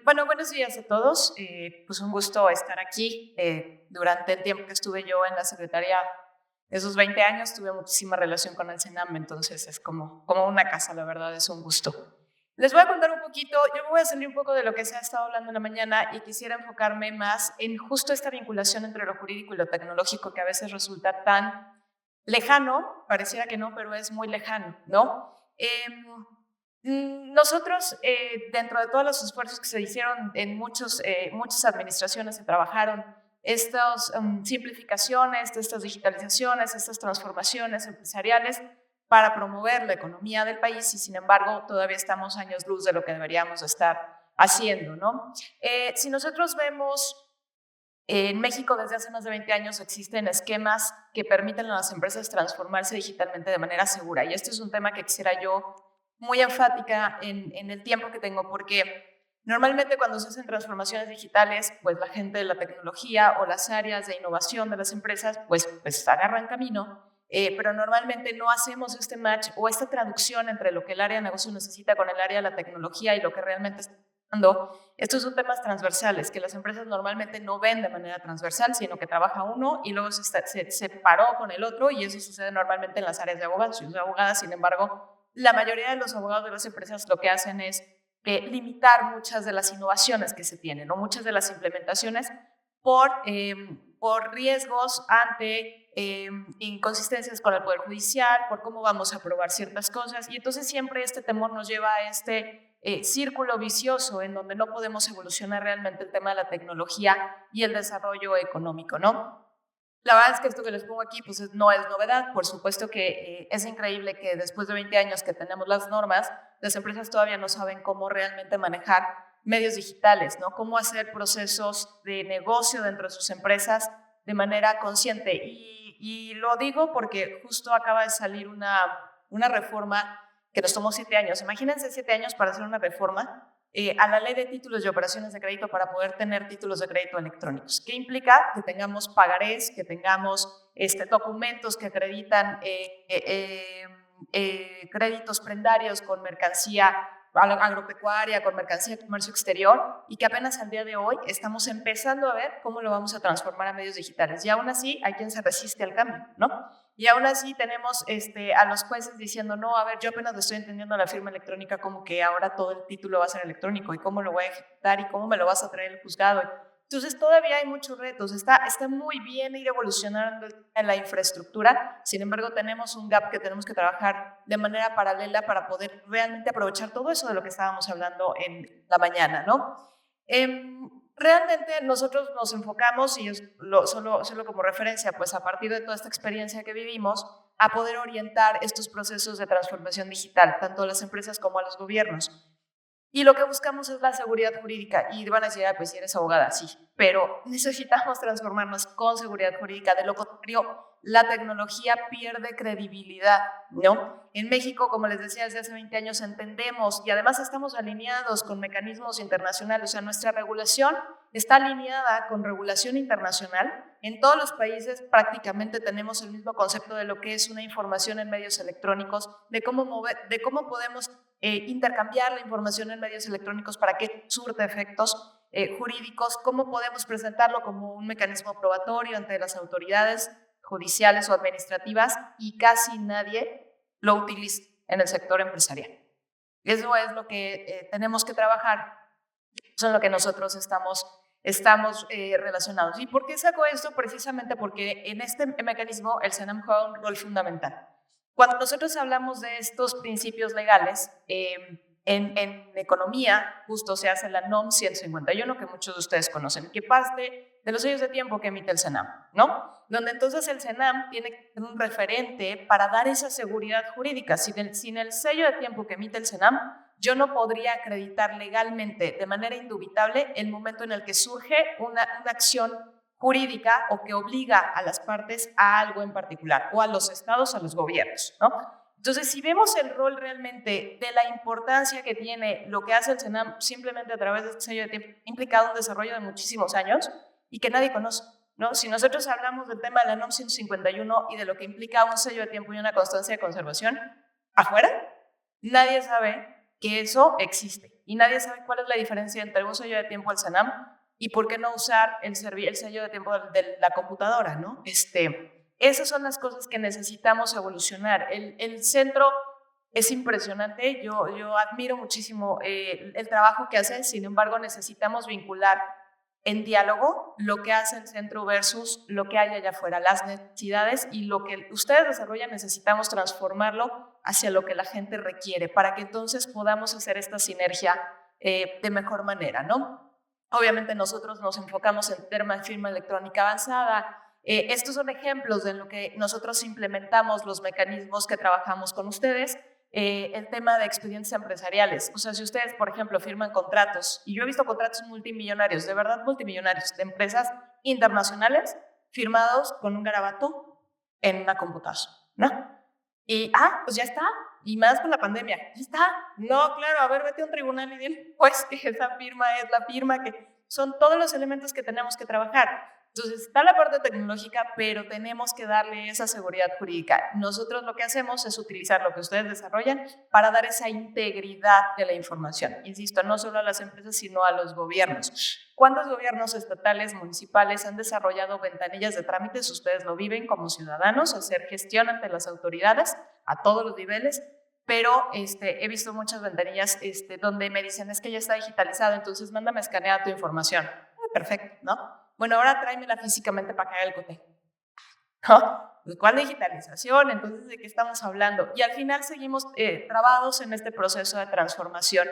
Bueno, buenos días a todos. Pues un gusto estar aquí. Durante el tiempo que estuve yo en la Secretaría, esos 20 años, tuve muchísima relación con el CENAM, entonces es como una casa, la verdad, es un gusto. Les voy a contar un poquito, yo me voy a salir un poco de lo que se ha estado hablando en la mañana y quisiera enfocarme más en justo esta vinculación entre lo jurídico y lo tecnológico que a veces resulta tan lejano, pareciera que no, pero es muy lejano, ¿no? Nosotros, dentro de todos los esfuerzos que se hicieron en muchas administraciones se trabajaron estas simplificaciones, estas digitalizaciones, estas transformaciones empresariales para promover la economía del país y sin embargo todavía estamos años luz de lo que deberíamos estar haciendo, ¿no? Si nosotros vemos en México desde hace más de 20 años existen esquemas que permiten a las empresas transformarse digitalmente de manera segura y este es un tema que quisiera yo muy enfática en el tiempo que tengo porque normalmente cuando se hacen transformaciones digitales, pues la gente de la tecnología o las áreas de innovación de las empresas pues agarran camino, pero normalmente no hacemos este match o esta traducción entre lo que el área de negocio necesita con el área de la tecnología y lo que realmente está pasando. Estos son temas transversales que las empresas normalmente no ven de manera transversal, sino que trabaja uno y luego se separó con el otro y eso sucede normalmente en las áreas de abogados. Yo soy abogada, sin embargo, la mayoría de los abogados de las empresas lo que hacen es limitar muchas de las innovaciones que se tienen o muchas de las implementaciones por riesgos ante inconsistencias con el Poder Judicial, por cómo vamos a aprobar ciertas cosas y entonces siempre este temor nos lleva a este círculo vicioso en donde no podemos evolucionar realmente el tema de la tecnología y el desarrollo económico, ¿no? La verdad es que esto que les pongo aquí pues no es novedad, por supuesto que es increíble que después de 20 años que tenemos las normas, las empresas todavía no saben cómo realmente manejar medios digitales, ¿no? Cómo hacer procesos de negocio dentro de sus empresas de manera consciente. Y lo digo porque justo acaba de salir una reforma que nos tomó 7 años. Imagínense 7 años para hacer una reforma a la ley de títulos y operaciones de crédito para poder tener títulos de crédito electrónicos. ¿Qué implica? Que tengamos pagarés, que tengamos documentos que acreditan créditos prendarios con mercancía agropecuaria, con mercancía de comercio exterior y que apenas al día de hoy estamos empezando a ver cómo lo vamos a transformar a medios digitales. Y aún así hay quien se resiste al cambio, ¿no? Y aún así tenemos a los jueces diciendo, no, a ver, yo apenas le estoy entendiendo la firma electrónica como que ahora todo el título va a ser electrónico y cómo lo voy a ejecutar y cómo me lo vas a traer el juzgado. Entonces todavía hay muchos retos, está muy bien ir evolucionando en la infraestructura, sin embargo tenemos un gap que tenemos que trabajar de manera paralela para poder realmente aprovechar todo eso de lo que estábamos hablando en la mañana, ¿no? Realmente nosotros nos enfocamos, y solo como referencia, pues a partir de toda esta experiencia que vivimos, a poder orientar estos procesos de transformación digital, tanto a las empresas como a los gobiernos. Y lo que buscamos es la seguridad jurídica. Y van a decir, pues si eres abogada, sí, pero necesitamos transformarnos con seguridad jurídica. De lo contrario, la tecnología pierde credibilidad, ¿no? En México, como les decía, desde hace 20 años entendemos y además estamos alineados con mecanismos internacionales. O sea, nuestra regulación está alineada con regulación internacional. En todos los países prácticamente tenemos el mismo concepto de lo que es una información en medios electrónicos, de cómo podemos intercambiar la información en medios electrónicos para que surta efectos jurídicos, cómo podemos presentarlo como un mecanismo probatorio ante las autoridades judiciales o administrativas y casi nadie lo utiliza en el sector empresarial. Eso es lo que tenemos que trabajar, eso es lo que nosotros estamos relacionados. ¿Y por qué saco esto? Precisamente porque en este mecanismo el CENAM juega un rol fundamental. Cuando nosotros hablamos de estos principios legales, en economía justo se hace la NOM 151, que muchos de ustedes conocen, que parte de los sellos de tiempo que emite el CENAM, ¿no? Donde entonces el CENAM tiene que tener un referente para dar esa seguridad jurídica. Sin el sello de tiempo que emite el CENAM, yo no podría acreditar legalmente de manera indubitable el momento en el que surge una acción jurídica o que obliga a las partes a algo en particular, o a los estados, a los gobiernos, ¿no? Entonces, si vemos el rol realmente de la importancia que tiene lo que hace el CENAM simplemente a través de este sello de tiempo, ha implicado un desarrollo de muchísimos años y que nadie conoce, ¿no? Si nosotros hablamos del tema de la NOM 151 y de lo que implica un sello de tiempo y una constancia de conservación, afuera, nadie sabe que eso existe. y nadie sabe cuál es la diferencia entre un sello de tiempo del Senam y por qué no usar el sello de tiempo de la computadora, ¿no? Esas son las cosas que necesitamos evolucionar. El centro es impresionante, yo admiro muchísimo el trabajo que hace, sin embargo necesitamos vincular en diálogo lo que hace el centro versus lo que hay allá afuera, las necesidades, y lo que ustedes desarrollan necesitamos transformarlo hacia lo que la gente requiere para que entonces podamos hacer esta sinergia de mejor manera, ¿no? Obviamente nosotros nos enfocamos en temas de firma electrónica avanzada. Estos son ejemplos de lo que nosotros implementamos, los mecanismos que trabajamos con ustedes. El tema de expedientes empresariales. O sea, si ustedes, por ejemplo, firman contratos, y yo he visto contratos multimillonarios, de verdad multimillonarios, de empresas internacionales firmados con un garabato en una computadora, ¿no? Y, pues ya está. Y más con la pandemia, ya está. No, claro, a ver, vete a un tribunal y dile, pues, que esa firma es la firma, que son todos los elementos que tenemos que trabajar. Entonces, está la parte tecnológica, pero tenemos que darle esa seguridad jurídica. Nosotros lo que hacemos es utilizar lo que ustedes desarrollan para dar esa integridad de la información. Insisto, no solo a las empresas, sino a los gobiernos. ¿Cuántos gobiernos estatales, municipales han desarrollado ventanillas de trámites? Ustedes lo viven como ciudadanos, hacer gestión ante las autoridades a todos los niveles, pero he visto muchas ventanillas donde me dicen, es que ya está digitalizado, entonces mándame a escanear tu información. Perfecto, ¿no? Bueno, ahora tráemela físicamente para que haga el cotejo, ¿no? ¿Cuál digitalización? Entonces, ¿de qué estamos hablando? Y al final seguimos trabados en este proceso de transformación,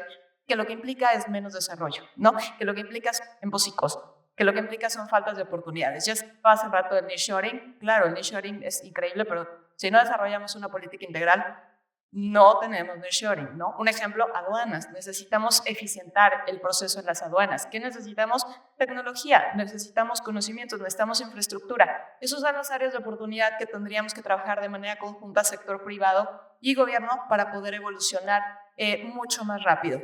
que lo que implica es menos desarrollo, ¿no? Que lo que implica es tiempos y costos, que lo que implica son faltas de oportunidades. Ya hace rato el nearshoring, claro, el nearshoring es increíble, pero si no desarrollamos una política integral, no tenemos nearshoring, ¿no? Un ejemplo, aduanas. Necesitamos eficientar el proceso en las aduanas. ¿Qué necesitamos? Tecnología, necesitamos conocimientos, necesitamos infraestructura. Esas son las áreas de oportunidad que tendríamos que trabajar de manera conjunta, sector privado y gobierno, para poder evolucionar mucho más rápido.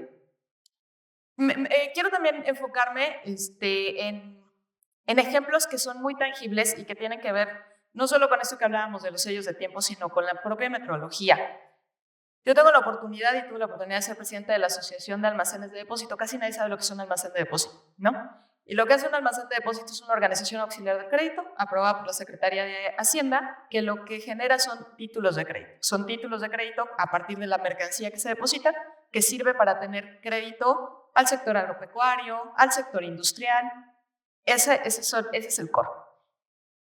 Quiero también enfocarme en ejemplos que son muy tangibles y que tienen que ver no solo con esto que hablábamos de los sellos de tiempo, sino con la propia metrología. Yo tengo la oportunidad y tuve la oportunidad de ser presidenta de la Asociación de Almacenes de Depósito. Casi nadie sabe lo que es un almacén de depósito, ¿no? Y lo que hace un almacén de depósito es una organización auxiliar de crédito aprobada por la Secretaría de Hacienda, que lo que genera son títulos de crédito. Son títulos de crédito a partir de la mercancía que se deposita, que sirve para tener crédito al sector agropecuario, al sector industrial. Ese es el core.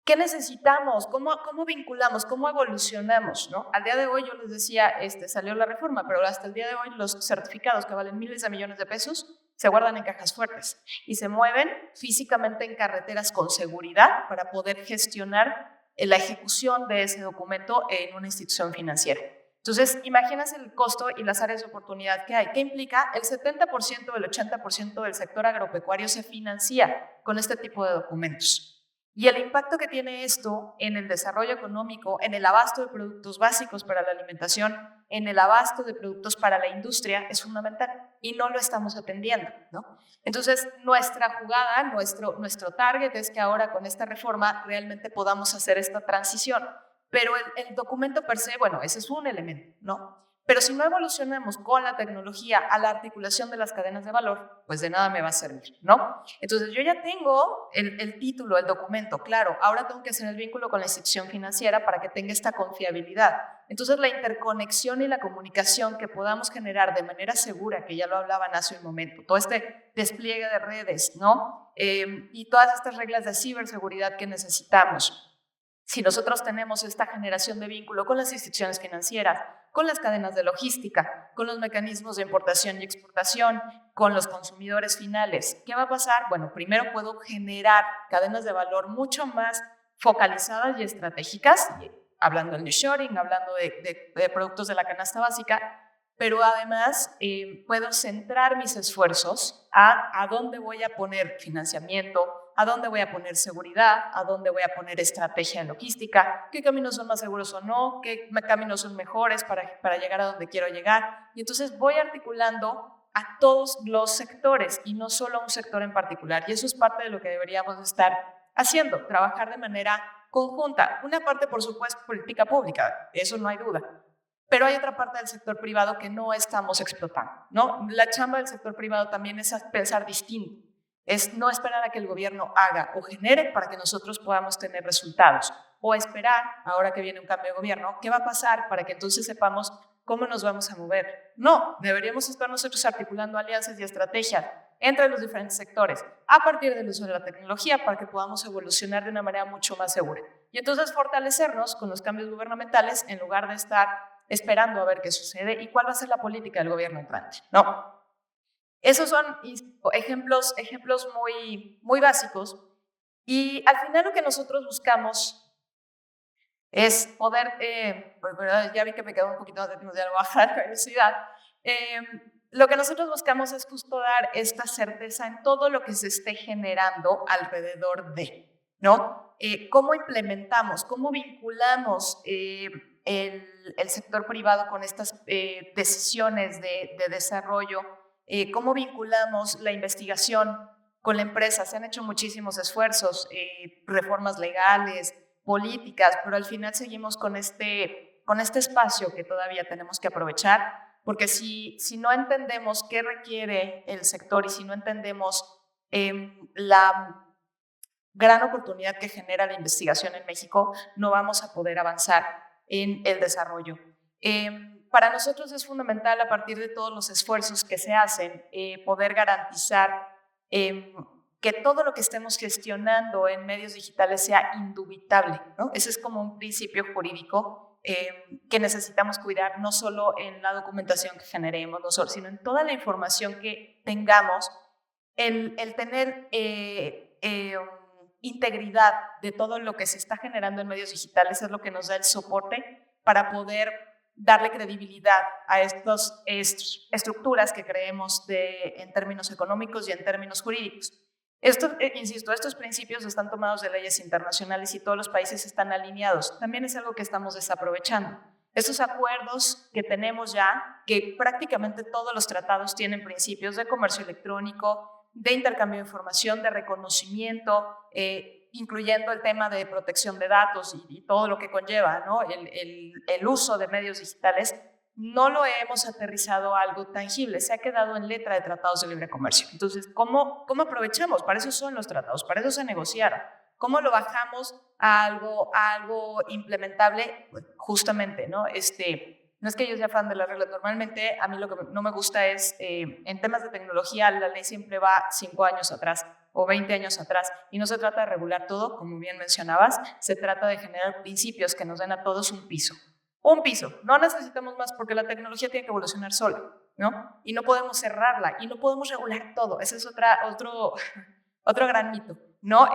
¿Qué necesitamos? ¿Cómo vinculamos? ¿Cómo evolucionamos? ¿No? Al día de hoy, yo les decía, salió la reforma, pero hasta el día de hoy los certificados que valen miles de millones de pesos se guardan en cajas fuertes y se mueven físicamente en carreteras con seguridad para poder gestionar la ejecución de ese documento en una institución financiera. Entonces, imagínense el costo y las áreas de oportunidad que hay. ¿Qué implica? El 70% o el 80% del sector agropecuario se financia con este tipo de documentos. Y el impacto que tiene esto en el desarrollo económico, en el abasto de productos básicos para la alimentación, en el abasto de productos para la industria es fundamental y no lo estamos atendiendo, ¿no? Entonces, nuestra jugada, nuestro target es que ahora con esta reforma realmente podamos hacer esta transición. Pero el documento per se, bueno, ese es un elemento, ¿no? Pero si no evolucionamos con la tecnología a la articulación de las cadenas de valor, pues de nada me va a servir, ¿no? Entonces yo ya tengo el título, el documento, claro, ahora tengo que hacer el vínculo con la institución financiera para que tenga esta confiabilidad. Entonces la interconexión y la comunicación que podamos generar de manera segura, que ya lo hablaban hace un momento, todo este despliegue de redes, ¿no? Y todas estas reglas de ciberseguridad que necesitamos. Si nosotros tenemos esta generación de vínculo con las instituciones financieras, con las cadenas de logística, con los mecanismos de importación y exportación, con los consumidores finales, ¿qué va a pasar? Bueno, primero puedo generar cadenas de valor mucho más focalizadas y estratégicas, hablando del nearshoring, hablando de productos de la canasta básica, pero además puedo centrar mis esfuerzos a dónde voy a poner financiamiento, a dónde voy a poner seguridad, a dónde voy a poner estrategia logística, qué caminos son más seguros o no, qué caminos son mejores para llegar a donde quiero llegar. Y entonces voy articulando a todos los sectores y no solo a un sector en particular. Y eso es parte de lo que deberíamos estar haciendo, trabajar de manera conjunta. Una parte, por supuesto, política pública, eso no hay duda. pero hay otra parte del sector privado que no estamos explotando, ¿no? La chamba del sector privado también es pensar distinto, es no esperar a que el gobierno haga o genere para que nosotros podamos tener resultados, o esperar, ahora que viene un cambio de gobierno, qué va a pasar para que entonces sepamos cómo nos vamos a mover. No, deberíamos estar nosotros articulando alianzas y estrategias entre los diferentes sectores a partir del uso de la tecnología para que podamos evolucionar de una manera mucho más segura. Y entonces fortalecernos con los cambios gubernamentales en lugar de estar esperando a ver qué sucede y cuál va a ser la política del gobierno entrante, ¿no? Esos son ejemplos muy básicos, y al final lo que nosotros buscamos es poder, ya vi que me quedó un poquito más de tiempo, ya lo voy a bajar la velocidad. Lo que nosotros buscamos es justo dar esta certeza en todo lo que se esté generando alrededor de, ¿no? ¿Cómo implementamos, cómo vinculamos el sector privado con estas decisiones de desarrollo? ¿Cómo vinculamos la investigación con la empresa? Se han hecho muchísimos esfuerzos, reformas legales, políticas, pero al final seguimos con este espacio que todavía tenemos que aprovechar, porque si no entendemos qué requiere el sector y si no entendemos la gran oportunidad que genera la investigación en México, no vamos a poder avanzar en el desarrollo. Para nosotros es fundamental, a partir de todos los esfuerzos que se hacen, poder garantizar que todo lo que estemos gestionando en medios digitales sea indubitable, ¿no? Ese es como un principio jurídico que necesitamos cuidar, no solo en la documentación que generemos nosotros, sino en toda la información que tengamos, el tener integridad de todo lo que se está generando en medios digitales es lo que nos da el soporte para poder darle credibilidad a estas estructuras que creemos en términos económicos y en términos jurídicos. Insisto, estos principios están tomados de leyes internacionales y todos los países están alineados. También es algo que estamos desaprovechando. Estos acuerdos que tenemos ya, que prácticamente todos los tratados tienen principios de comercio electrónico, de intercambio de información, de reconocimiento, incluyendo el tema de protección de datos y todo lo que conlleva, ¿no? el uso de medios digitales, no lo hemos aterrizado a algo tangible, se ha quedado en letra de tratados de libre comercio. Entonces, ¿cómo aprovechamos? Para eso son los tratados, para eso se negociaron. ¿Cómo lo bajamos a algo implementable? Pues, justamente, ¿no? No es que yo sea fan de las reglas, normalmente a mí lo que no me gusta es, en temas de tecnología, la ley siempre va 5 años atrás o 20 años atrás, y no se trata de regular todo, como bien mencionabas, se trata de generar principios que nos den a todos un piso. Un piso, no necesitamos más porque la tecnología tiene que evolucionar sola, ¿no? Y no podemos cerrarla y no podemos regular todo. Ese es otro gran mito, ¿no?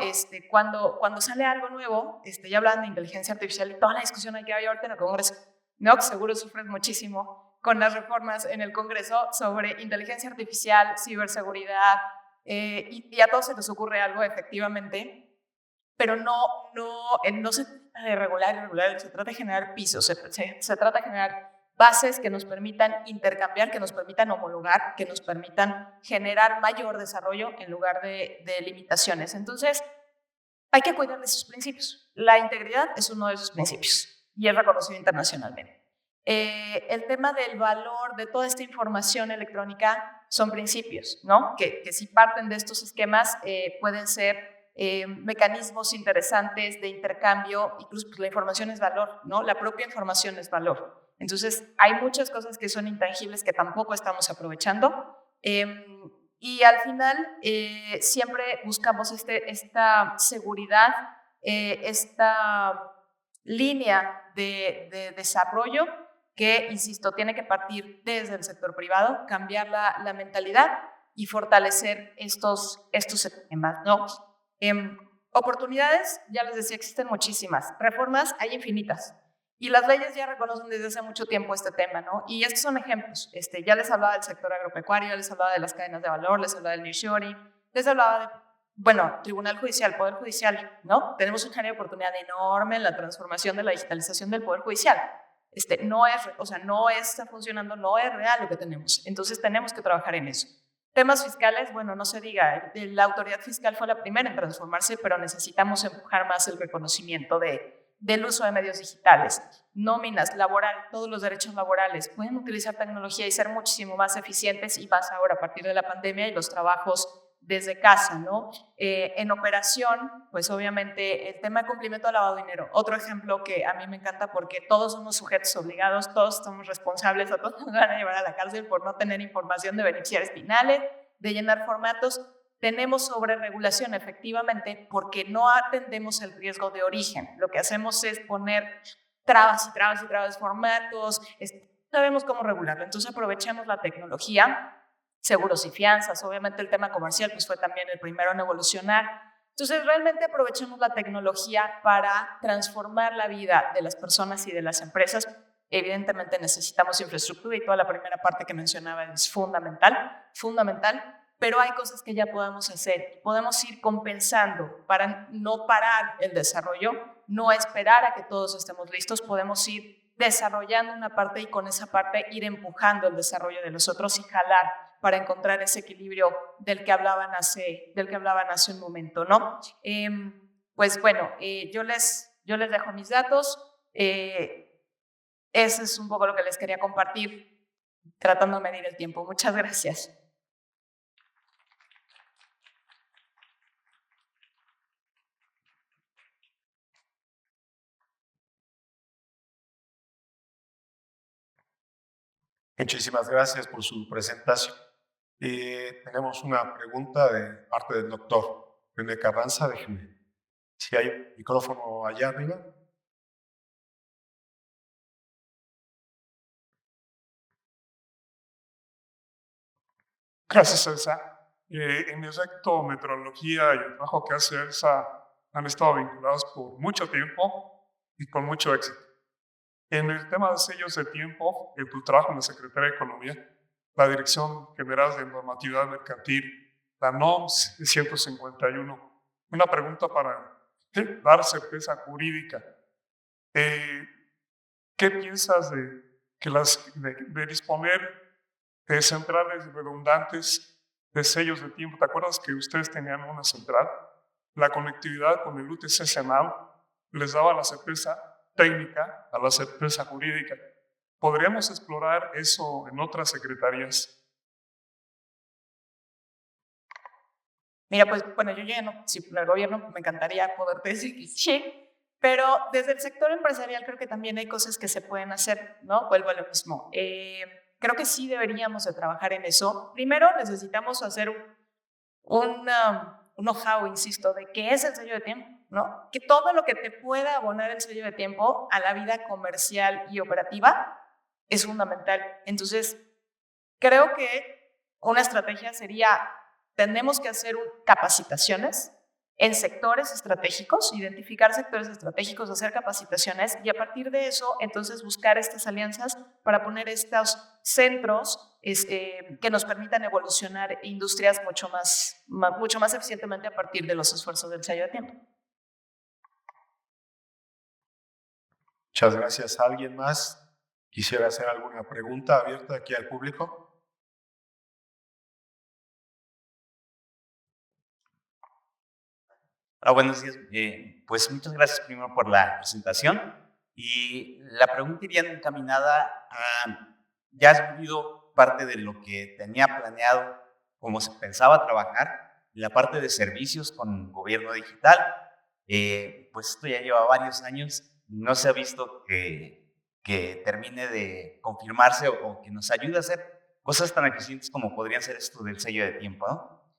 Cuando sale algo nuevo, ya hablan de inteligencia artificial y toda la discusión que hay ahorita en el Congreso, ¿no? Que seguro sufren muchísimo con las reformas en el Congreso sobre inteligencia artificial, ciberseguridad, y a todos se les ocurre algo, efectivamente, pero no se trata de regular, se trata de generar pisos, se trata de generar bases que nos permitan intercambiar, que nos permitan homologar, que nos permitan generar mayor desarrollo en lugar de limitaciones. Entonces, hay que cuidar de esos principios. La integridad es uno de esos principios y es reconocido internacionalmente. El tema del valor de toda esta información electrónica son principios, ¿no? Que si parten de estos esquemas pueden ser mecanismos interesantes de intercambio. Incluso pues, la información es valor, ¿no? La propia información es valor. Entonces hay muchas cosas que son intangibles que tampoco estamos aprovechando, y al final siempre buscamos esta seguridad, esta línea de desarrollo que, insisto, tiene que partir desde el sector privado, cambiar la mentalidad y fortalecer estos temas, ¿no? Oportunidades, ya les decía, existen muchísimas. Reformas hay infinitas. Y las leyes ya reconocen desde hace mucho tiempo este tema, ¿no? Y estos son ejemplos. Ya les hablaba del sector agropecuario, ya les hablaba de las cadenas de valor, les hablaba del nearshoring, les hablaba de, Tribunal Judicial, Poder Judicial, ¿no? Tenemos una oportunidad enorme en la transformación de la digitalización del Poder Judicial. No está funcionando, no es real lo que tenemos. Entonces tenemos que trabajar en eso. Temas fiscales, no se diga, la autoridad fiscal fue la primera en transformarse, pero necesitamos empujar más el reconocimiento de del uso de medios digitales, nóminas, laboral, todos los derechos laborales. Pueden utilizar tecnología y ser muchísimo más eficientes y más ahora a partir de la pandemia y los trabajos desde casa, ¿no? En operación, pues obviamente el tema de cumplimiento de lavado de dinero. Otro ejemplo que a mí me encanta porque todos somos sujetos obligados, todos somos responsables, a todos nos van a llevar a la cárcel por no tener información de beneficiarios finales, de llenar formatos. Tenemos sobreregulación efectivamente porque no atendemos el riesgo de origen. Lo que hacemos es poner trabas y trabas y trabas, formatos, sabemos cómo regularlo. Entonces aprovechemos la tecnología, seguros y fianzas, obviamente el tema comercial pues fue también el primero en evolucionar. Entonces realmente aprovechemos la tecnología para transformar la vida de las personas y de las empresas. Evidentemente necesitamos infraestructura y toda la primera parte que mencionaba es fundamental, pero hay cosas que ya podemos hacer. Podemos ir compensando para no parar el desarrollo, no esperar a que todos estemos listos, podemos ir desarrollando una parte y con esa parte ir empujando el desarrollo de los otros y jalar para encontrar ese equilibrio del que hablaban hace un momento, ¿no? Pues bueno, yo les dejo mis datos. Ese es un poco lo que les quería compartir, tratando de medir el tiempo. Muchas gracias. Muchísimas gracias por su presentación. Tenemos una pregunta de parte del doctor René Carranza. Déjeme, si hay un micrófono allá arriba. Gracias, Elsa. En efecto, meteorología y el trabajo que hace Elsa han estado vinculados por mucho tiempo y con mucho éxito. En el tema de sellos de tiempo, en tu trabajo en la Secretaría de Economía, la Dirección General de Normatividad Mercantil, la NOM 151, una pregunta para dar certeza jurídica. ¿Qué piensas de disponer de centrales redundantes de sellos de tiempo? ¿Te acuerdas que ustedes tenían una central? La conectividad con el UTC Senal les daba la certeza técnica a la certeza jurídica. ¿Podríamos explorar eso en otras secretarías? Mira, pues bueno, yo ya no, si en el gobierno me encantaría poder decir que sí, pero desde el sector empresarial creo que también hay cosas que se pueden hacer, ¿no? Vuelvo a lo mismo. Creo que sí deberíamos de trabajar en eso. Primero necesitamos hacer un know-how, insisto, de qué es el sello de tiempo, ¿no? Que todo lo que te pueda abonar el sello de tiempo a la vida comercial y operativa es fundamental. Entonces, creo que una estrategia sería, tenemos que hacer capacitaciones en sectores estratégicos, identificar sectores estratégicos, hacer capacitaciones y a partir de eso, entonces buscar estas alianzas para poner estos centros que nos permitan evolucionar industrias mucho más eficientemente a partir de los esfuerzos del sello de tiempo. Muchas gracias. ¿Alguien más quisiera hacer alguna pregunta abierta aquí al público? Buenos días. Pues muchas gracias primero por la presentación y la pregunta iría encaminada a, ya has vivido parte de lo que tenía planeado, cómo se pensaba trabajar, la parte de servicios con gobierno digital, pues esto ya lleva varios años, no se ha visto que termine de confirmarse o que nos ayude a hacer cosas tan eficientes como podrían ser esto del sello de tiempo, ¿no?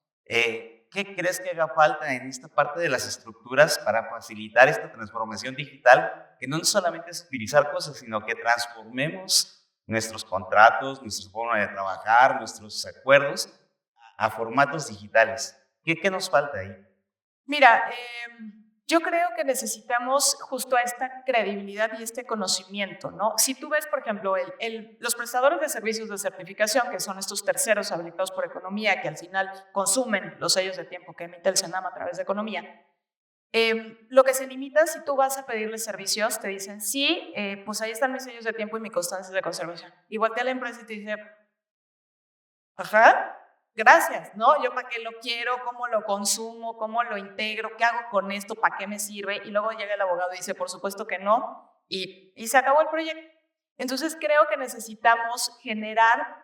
¿Qué crees que haga falta en esta parte de las estructuras para facilitar esta transformación digital? Que no solamente es utilizar cosas, sino que transformemos nuestros contratos, nuestra forma de trabajar, nuestros acuerdos a formatos digitales. ¿Qué nos falta ahí? Mira, yo creo que necesitamos justo esta credibilidad y este conocimiento, ¿no? Si tú ves, por ejemplo, los prestadores de servicios de certificación, que son estos terceros habilitados por economía, que al final consumen los sellos de tiempo que emite el CENAM a través de economía, lo que se limita, si tú vas a pedirles servicios, te dicen, sí, pues ahí están mis sellos de tiempo y mis constancias de conservación. Y voltea a la empresa y te dice, ajá, gracias, ¿no? Yo para qué lo quiero, cómo lo consumo, cómo lo integro, qué hago con esto, para qué me sirve. Y luego llega el abogado y dice, por supuesto que no, y se acabó el proyecto. Entonces creo que necesitamos generar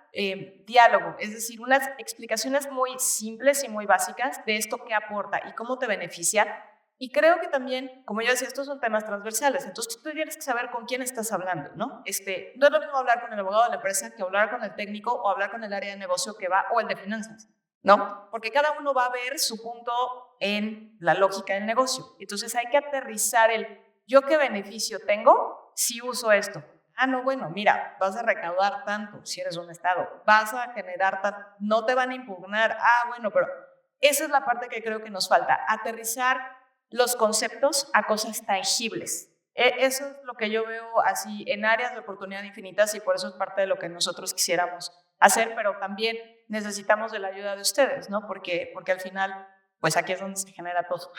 diálogo, es decir, unas explicaciones muy simples y muy básicas de esto que aporta y cómo te beneficia. Y creo que también, como yo decía, estos son temas transversales, entonces tú tienes que saber con quién estás hablando, ¿no? No es lo mismo hablar con el abogado de la empresa que hablar con el técnico o hablar con el área de negocio que va, o el de finanzas, ¿no? Porque cada uno va a ver su punto en la lógica del negocio. Entonces hay que aterrizar ¿yo qué beneficio tengo si uso esto? Ah, no, bueno, mira, vas a recaudar tanto si eres un Estado, vas a generar tanto, no te van a impugnar. Ah, bueno, pero esa es la parte que creo que nos falta, aterrizar los conceptos a cosas tangibles. Eso es lo que yo veo así en áreas de oportunidad infinitas, y por eso es parte de lo que nosotros quisiéramos hacer, pero también necesitamos de la ayuda de ustedes, ¿no? Porque al final, pues aquí es donde se genera todo.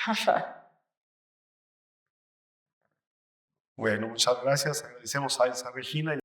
Bueno, muchas gracias. Agradecemos a Elsa Regina.